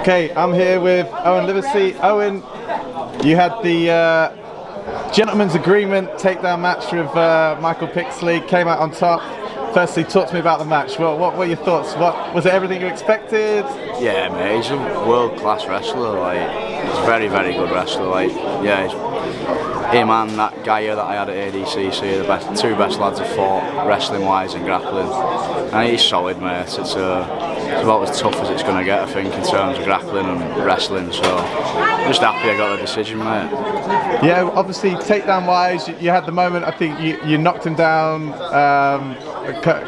Okay, I'm here with Owen Livesey. Owen, you had the gentleman's agreement takedown match with Michael Pixley, came out on top. Firstly, talk to me about the match. What were your thoughts? Was it everything you expected? Yeah, mate, he's a world-class wrestler. He's a very, very good wrestler. Him and that guy that I had at ADCC are the two best lads I've fought, wrestling-wise and grappling. And he's solid, mate. It's about as tough as it's going to get, I think, in terms of grappling and wrestling. So, I'm just happy I got the decision, mate. Yeah, obviously, takedown-wise, you had the moment. I think you knocked him down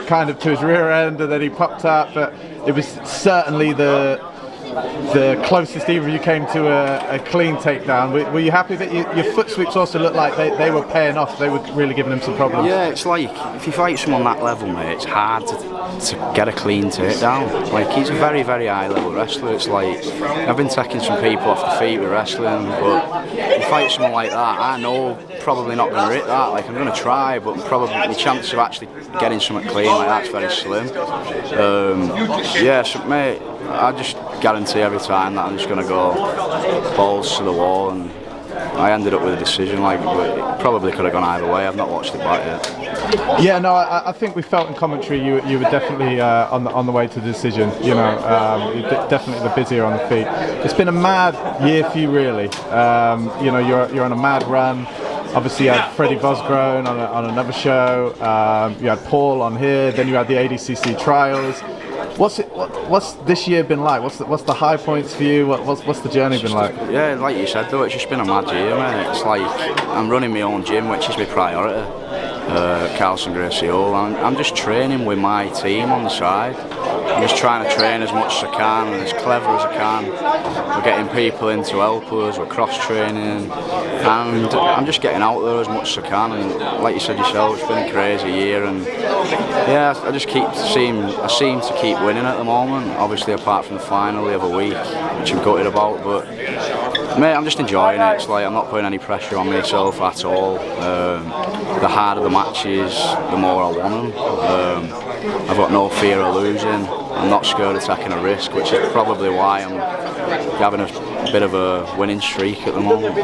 kind of to his rear end, and then he popped up. But it was certainly the closest either of you came to a clean takedown. Were you happy that your foot sweeps also looked like they were paying off? They were really giving him some problems. Yeah, it's like if you fight someone that level, mate, it's hard to get a clean takedown. He's a very, very high level wrestler. It's like I've been taking some people off the feet with wrestling, but you fight someone like that, I know probably not going to hit that. I'm going to try, but probably the chance of actually getting something clean like that's very slim. So, mate, I just guarantee every time that I'm just going to go balls to the wall, and I ended up with a decision. But it probably could have gone either way. I've not watched it back yet. Yeah, no, I think we felt in commentary you were definitely on the way to the decision. You're definitely the busier on the feet. It's been a mad year for you, really. You're on a mad run. Obviously, you had Freddie Vosgrown on another show. You had Paul on here. Then you had the ADCC trials. What's this year been like? What's the high points for you? What's the journey been like? Yeah, like you said though, it's just been a mad year, man. It's like I'm running my own gym, which is my priority. Carlson Gracie Hall. I'm just training with my team on the side. I'm just trying to train as much as I can and as clever as I can. We're getting people in to help us, we're cross-training, and I'm just getting out there as much as I can. And like you said yourself, it's been a crazy year, and yeah, I seem to keep winning at the moment. Obviously, apart from the final the other week, which I'm gutted about, but mate, I'm just enjoying it. It's like I'm not putting any pressure on myself at all. The harder the matches, the more I want them. I've got no fear of losing. I'm not scared of taking a risk, which is probably why I'm having a bit of a winning streak at the moment.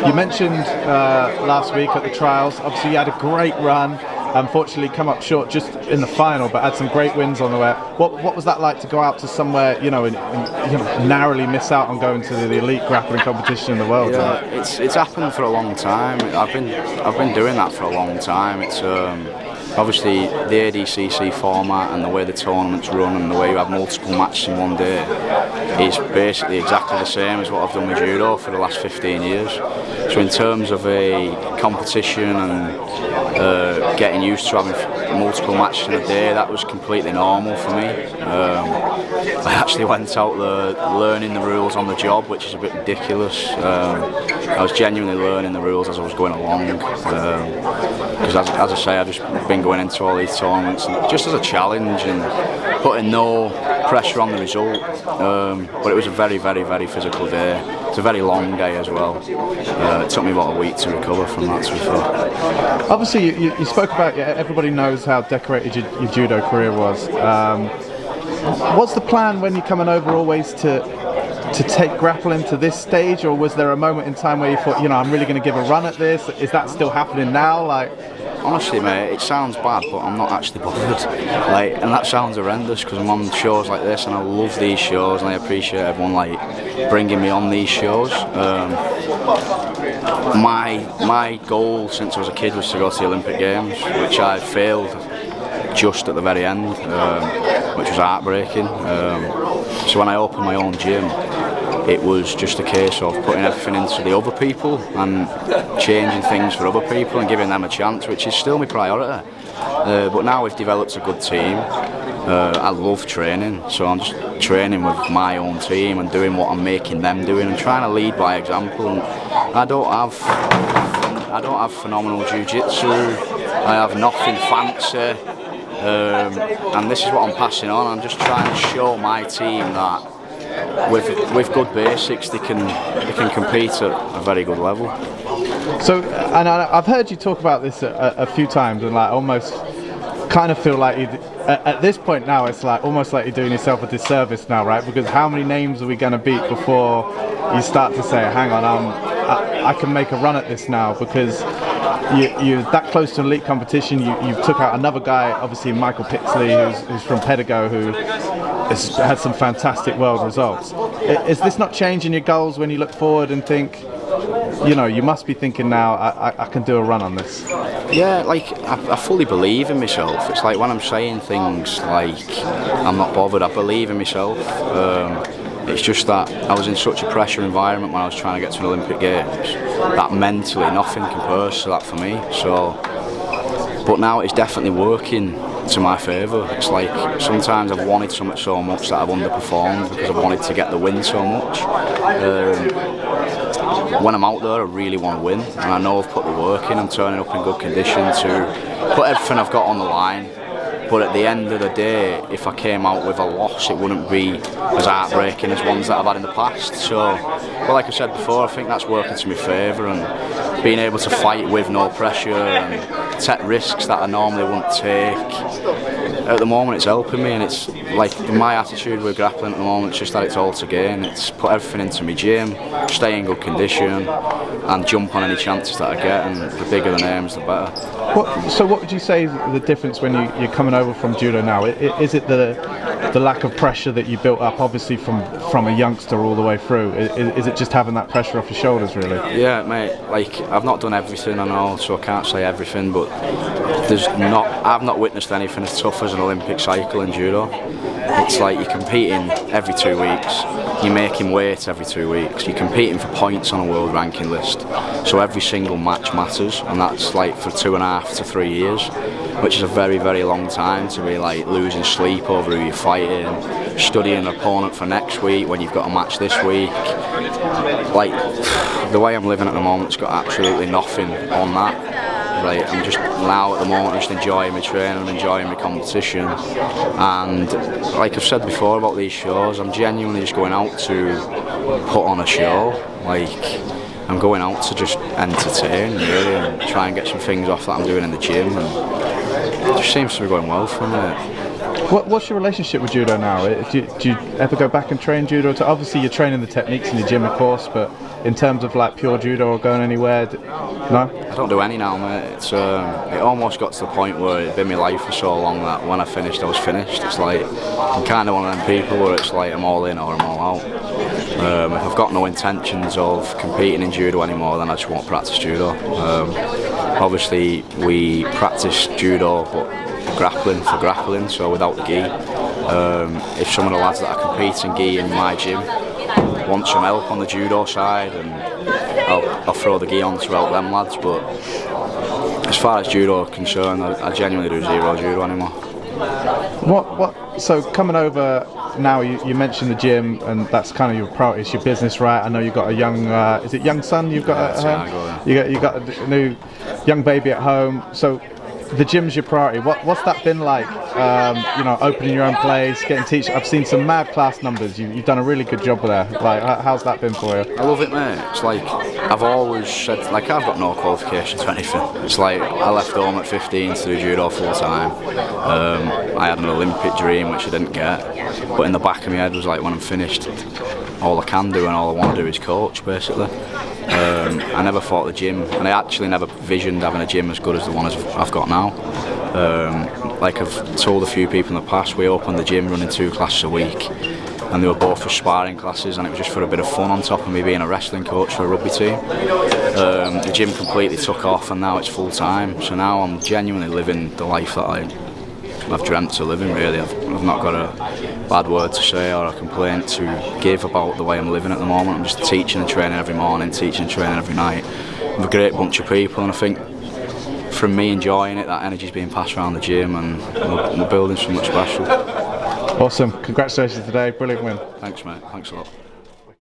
You mentioned last week at the trials, obviously you had a great run. Unfortunately, come up short just in the final, but had some great wins on the way. What was that like to go out to somewhere, and narrowly miss out on going to the elite grappling competition in the world? Yeah, it's happened for a long time. I've been doing that for a long time. It's obviously the ADCC format and the way the tournaments run and the way you have multiple matches in one day is basically exactly the same as what I've done with Judo for the last 15 years. So in terms of a competition and getting used to having multiple matches in a day, that was completely normal for me. I actually went out there learning the rules on the job, which is a bit ridiculous. I was genuinely learning the rules as I was going along, because as I say, I've just been going into all these tournaments and just as a challenge and putting no pressure on the result, but it was a very, very, very physical day. It's a very long day as well. It took me about a week to recover from that, to be fair. Obviously you spoke about, everybody knows how decorated your judo career was. What's the plan when you're coming over always to take grappling to this stage, or was there a moment in time where you thought, I'm really going to give a run at this? Is that still happening now? Honestly, mate, it sounds bad, but I'm not actually bothered. And that sounds horrendous because I'm on shows like this, and I love these shows, and I appreciate everyone bringing me on these shows. My goal since I was a kid was to go to the Olympic Games, which I failed just at the very end, which was heartbreaking. So when I opened my own gym, it was just a case of putting everything into the other people and changing things for other people and giving them a chance, which is still my priority. But now we've developed a good team. I love training, so I'm just training with my own team and doing what I'm making them doing and trying to lead by example. And I don't have phenomenal jiu-jitsu. I have nothing fancy. And this is what I'm passing on. I'm just trying to show my team that with good basics they can compete at a very good level. So, and I've heard you talk about this a few times, and almost kind of feel like at this point now, it's like almost like you're doing yourself a disservice now, right? Because how many names are we going to beat before you start to say, hang on, I can make a run at this now? Because you're that close to elite competition. You've took out another guy, obviously Michael Pixley, who's from Pedigos, who has had some fantastic world results. Is this not changing your goals when you look forward and think, you know, you must be thinking now, I can do a run on this? Yeah, like I fully believe in myself. It's like when I'm saying things like I'm not bothered, I believe in myself. It's just that I was in such a pressure environment when I was trying to get to an Olympic Games that mentally nothing compares to that for me. So, but now it's definitely working to my favour. It's like sometimes I've wanted something so much that I've underperformed because I've wanted to get the win so much. When I'm out there, I really want to win, and I know I've put the work in. I'm turning up in good condition to put everything I've got on the line. But at the end of the day, if I came out with a loss, it wouldn't be as heartbreaking as ones that I've had in the past. So, but like I said before, I think that's working to my favour, and being able to fight with no pressure and take risks that I normally wouldn't take. At the moment, it's helping me, and it's like my attitude with grappling at the moment. It's just that it's all to gain. It's put everything into my gym, stay in good condition, and jump on any chances that I get. And the bigger the names, the better. So what would you say is the difference when you're coming over from judo now? Is it the lack of pressure that you built up, obviously from a youngster all the way through? Is it just having that pressure off your shoulders, really? Yeah, mate. Like I've not done everything, I know, so I can't say everything. But I've not witnessed anything as tough as an Olympic cycle in judo. It's like you're competing every 2 weeks. You're making weight every 2 weeks. You're competing for points on a world ranking list. So every single match matters, and that's like for 2.5 to 3 years, which is a very, very long time to be like losing sleep over who you're fighting, studying an opponent for next week when you've got a match this week. Like the way I'm living at the moment, it's got absolutely nothing on that. Right, I'm just now at the moment just enjoying my training, I'm enjoying my competition, and like I've said before about these shows, I'm genuinely just going out to put on a show. Like I'm going out to just entertain really and try and get some things off that I'm doing in the gym, and it just seems to be going well for me. What's your relationship with judo now? Do you ever go back and train judo? Obviously you're training the techniques in the gym, of course, but in terms of like pure judo or going anywhere, no? I don't do any now, mate. It almost got to the point where it'd been my life for so long that when I finished, I was finished. It's like I'm kind of one of them people where it's like I'm all in or I'm all out. If I've got no intentions of competing in judo anymore, then I just won't practice judo. Obviously we practice judo, but grappling for grappling, so without the gi. If some of the lads that are competing gi in my gym want some help on the judo side, and I'll throw the gi on to help them lads, but as far as judo is concerned, I genuinely do zero judo anymore. So coming over now, you mentioned the gym, and that's kind of your priority, it's your business, right? I know you've got a young, is it young son you've got at home? You got a new young baby at home, so the gym's your priority. What's that been like? You know, opening your own place, getting teach. I've seen some mad class numbers. You've done a really good job there. Like, how's that been for you? I love it, mate. It's like I've always said, like I've got no qualifications or anything. It's like I left home at 15 to do judo full time. I had an Olympic dream which I didn't get, but in the back of my head was like, when I'm finished, all I can do and all I want to do is coach, basically. I never thought the gym, and I actually never visioned having a gym as good as the one I've got now. Like I've told a few people in the past, we opened the gym running 2 classes a week, and they were both for sparring classes, and it was just for a bit of fun on top of me being a wrestling coach for a rugby team. The gym completely took off, and now it's full time, so now I'm genuinely living the life that I've dreamt of living, really. I've not got a bad word to say or a complaint to give about the way I'm living at the moment. I'm just teaching and training every morning, teaching and training every night with a great bunch of people, and I think from me enjoying it, that energy's being passed around the gym, and we're building something special. Awesome, congratulations today, brilliant win. Thanks, mate, thanks a lot.